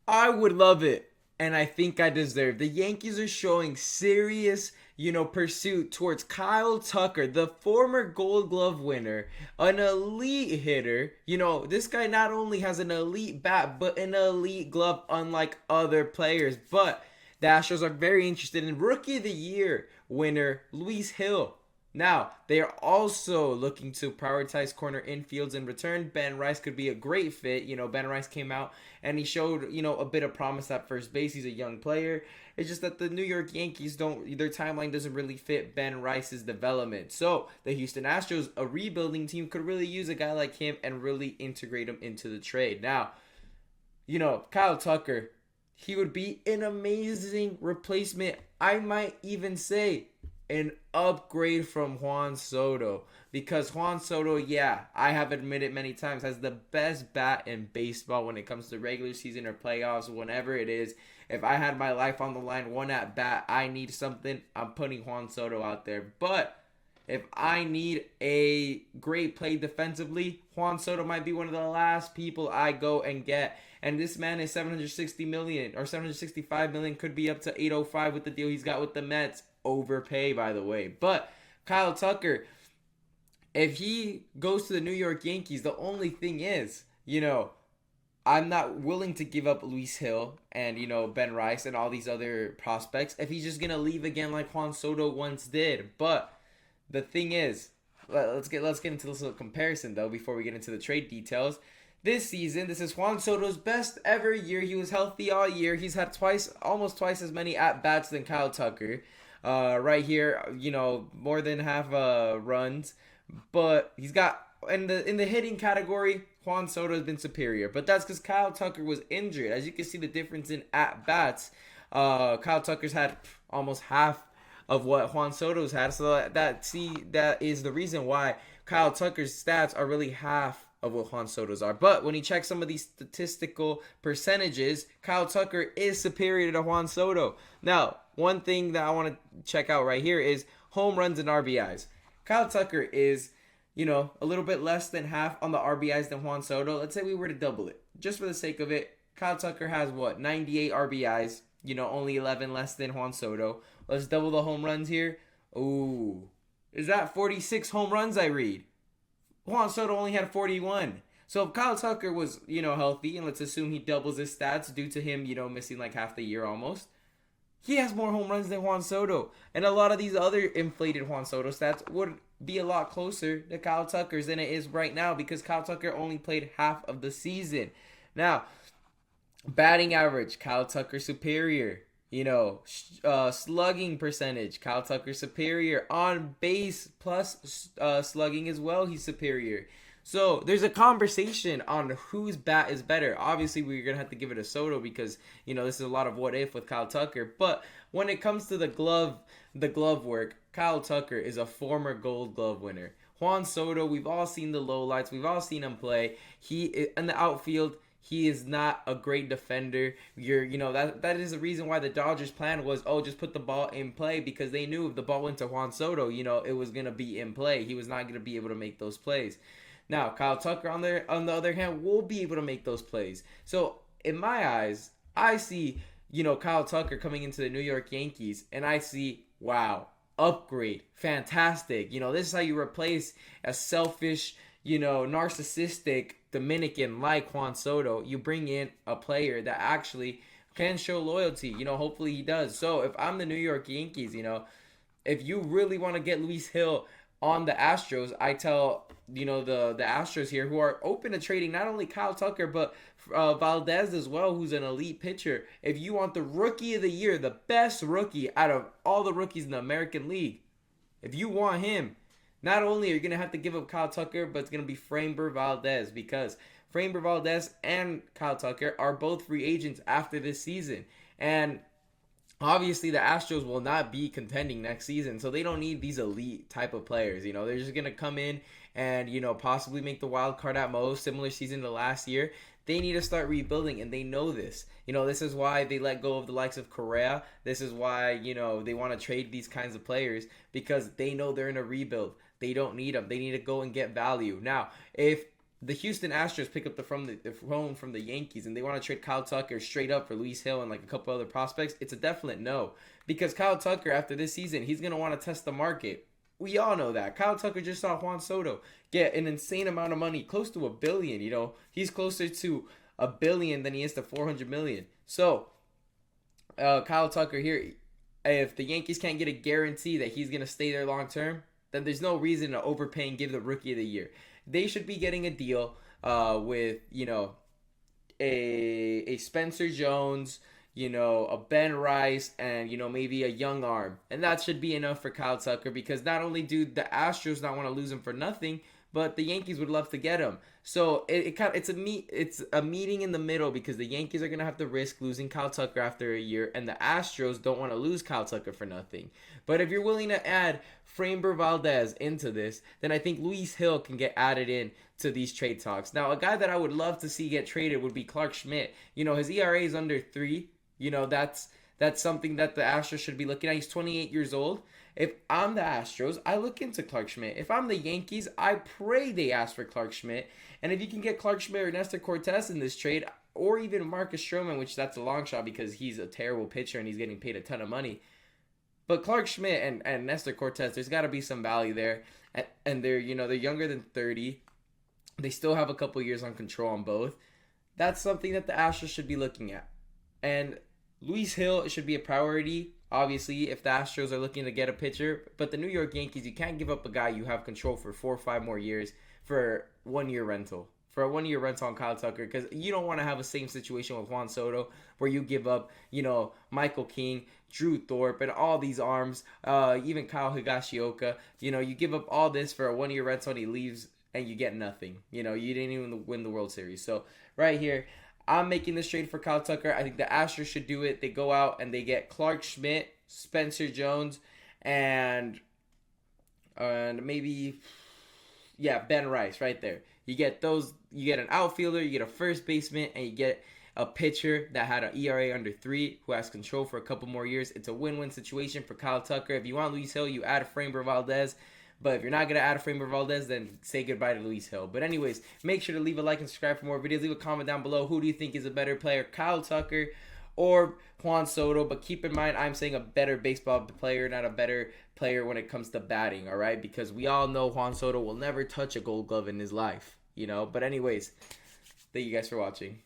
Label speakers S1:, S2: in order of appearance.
S1: I would love it, and I think I deserve. The Yankees are showing serious, pursuit towards Kyle Tucker, the former Gold Glove winner, an elite hitter. This guy not only has an elite bat, but an elite glove, unlike other players. But the Astros are very interested in Rookie of the Year winner Luis Hill. Now, they are also looking to prioritize corner infields in return. Ben Rice could be a great fit. Ben Rice came out and he showed, a bit of promise at first base. He's a young player. It's just that the New York Yankees their timeline doesn't really fit Ben Rice's development. So, the Houston Astros, a rebuilding team, could really use a guy like him and really integrate him into the trade. Now, Kyle Tucker, he would be an amazing replacement. I might even say an upgrade from Juan Soto, because Juan Soto, yeah, I have admitted many times, has the best bat in baseball when it comes to regular season or playoffs, whenever it is. If I had my life on the line, one at bat, I need something, I'm putting Juan Soto out there. But if I need a great play defensively, Juan Soto might be one of the last people I go and get. And this man is 760 million or 765 million, could be up to 805 with the deal he's got with the Mets. Overpay, by the way. But Kyle Tucker, if he goes to the New York Yankees, the only thing is, I'm not willing to give up Luis Hill and, Ben Rice and all these other prospects if he's just going to leave again like Juan Soto once did. But the thing is, let's get into this little comparison, though, before we get into the trade details. This season, this is Juan Soto's best ever year. He was healthy all year. He's had almost twice as many at-bats than Kyle Tucker. Right here, more than half runs, but he's got in the hitting category, Juan Soto has been superior, but that's because Kyle Tucker was injured. As you can see, the difference in at bats, Kyle Tucker's had almost half of what Juan Soto's had, so that is the reason why Kyle Tucker's stats are really half of what Juan Soto's are. But when you check some of these statistical percentages, Kyle Tucker is superior to Juan Soto. Now, one thing that I want to check out right here is home runs and RBIs. Kyle Tucker is, a little bit less than half on the RBIs than Juan Soto. Let's say we were to double it. Just for the sake of it, Kyle Tucker has 98 RBIs, only 11 less than Juan Soto. Let's double the home runs here. Ooh, is that 46 home runs I read? Juan Soto only had 41. So if Kyle Tucker was, healthy, and let's assume he doubles his stats due to him, missing like half the year almost, he has more home runs than Juan Soto. And a lot of these other inflated Juan Soto stats would be a lot closer to Kyle Tucker's than it is right now, because Kyle Tucker only played half of the season. Now, batting average, Kyle Tucker superior. Slugging percentage, Kyle Tucker superior. On base plus slugging as well, he's superior. So there's a conversation on whose bat is better. Obviously, we're going to have to give it to Soto because, this is a lot of what if with Kyle Tucker. But when it comes to the glove work, Kyle Tucker is a former Gold Glove winner. Juan Soto, we've all seen the lowlights. We've all seen him play. He in the outfield, he is not a great defender. That is the reason why the Dodgers' plan was, just put the ball in play, because they knew if the ball went to Juan Soto, it was going to be in play. He was not going to be able to make those plays. Now, Kyle Tucker, on the other hand, will be able to make those plays. So, in my eyes, I see, Kyle Tucker coming into the New York Yankees, and I see, wow, upgrade, fantastic. This is how you replace a selfish, narcissistic Dominican like Juan Soto. You bring in a player that actually can show loyalty. Hopefully he does. So, if I'm the New York Yankees, if you really want to get Luis Hill on the Astros, I tell the Astros here, who are open to trading not only Kyle Tucker but Valdez as well, who's an elite pitcher. If you want the Rookie of the Year, the best rookie out of all the rookies in the American League, if you want him, not only are you going to have to give up Kyle Tucker, but it's going to be Framber Valdez, because Framber Valdez and Kyle Tucker are both free agents after this season. And obviously, the Astros will not be contending next season, so they don't need these elite type of players. They're just going to come in and, possibly make the wild card at most, similar season to last year. They need to start rebuilding, and they know this. This is why they let go of the likes of Correa. This is why, they want to trade these kinds of players, because they know they're in a rebuild. They don't need them. They need to go and get value. Now, if the Houston Astros pick up the phone from the Yankees and they want to trade Kyle Tucker straight up for Luis Hill and like a couple other prospects, it's a definite no. Because Kyle Tucker, after this season, he's going to want to test the market. We all know that. Kyle Tucker just saw Juan Soto get an insane amount of money, close to $1 billion. He's closer to $1 billion than he is to 400 million. So, Kyle Tucker here, if the Yankees can't get a guarantee that he's going to stay there long term, then there's no reason to overpay and give the Rookie of the Year. They should be getting a deal with, a Spencer Jones, a Ben Rice, and, maybe a young arm. And that should be enough for Kyle Tucker because not only do the Astros not want to lose him for nothing, but the Yankees would love to get him. So it's a meeting in the middle because the Yankees are gonna have to risk losing Kyle Tucker after a year, and the Astros don't want to lose Kyle Tucker for nothing. But if you're willing to add Framber Valdez into this, then I think Luis Hill can get added in to these trade talks. Now, a guy that I would love to see get traded would be Clark Schmidt. His ERA is under 3. That's something that the Astros should be looking at. He's 28 years old. If I'm the Astros, I look into Clark Schmidt. If I'm the Yankees, I pray they ask for Clark Schmidt. And if you can get Clark Schmidt or Nestor Cortez in this trade, or even Marcus Stroman, which that's a long shot because he's a terrible pitcher and he's getting paid a ton of money. But Clark Schmidt and Nestor Cortez, there's got to be some value there. And they're younger than 30. They still have a couple years on control on both. That's something that the Astros should be looking at. And Luis Hill should be a priority, obviously, if the Astros are looking to get a pitcher. But the New York Yankees, you can't give up a guy you have control for 4 or 5 more years for 1 year rental. For a 1 year rental on Kyle Tucker, because you don't want to have the same situation with Juan Soto where you give up, Michael King, Drew Thorpe, and all these arms, even Kyle Higashioka. You give up all this for a 1 year rental and he leaves and you get nothing. You didn't even win the World Series. So right here, I'm making this trade for Kyle Tucker. I think the Astros should do it. They go out and they get Clark Schmidt, Spencer Jones, and maybe, Ben Rice right there. You get those. You get an outfielder, you get a first baseman, and you get a pitcher that had an ERA under 3 who has control for a couple more years. It's a win-win situation for Kyle Tucker. If you want Luis Hill, you add Framber Valdez. But if you're not going to add a Framber Valdez, then say goodbye to Luis Hill. But anyways, make sure to leave a like and subscribe for more videos. Leave a comment down below. Who do you think is a better player, Kyle Tucker or Juan Soto? But keep in mind, I'm saying a better baseball player, not a better player when it comes to batting, all right? Because we all know Juan Soto will never touch a Gold Glove in his life, But anyways, thank you guys for watching.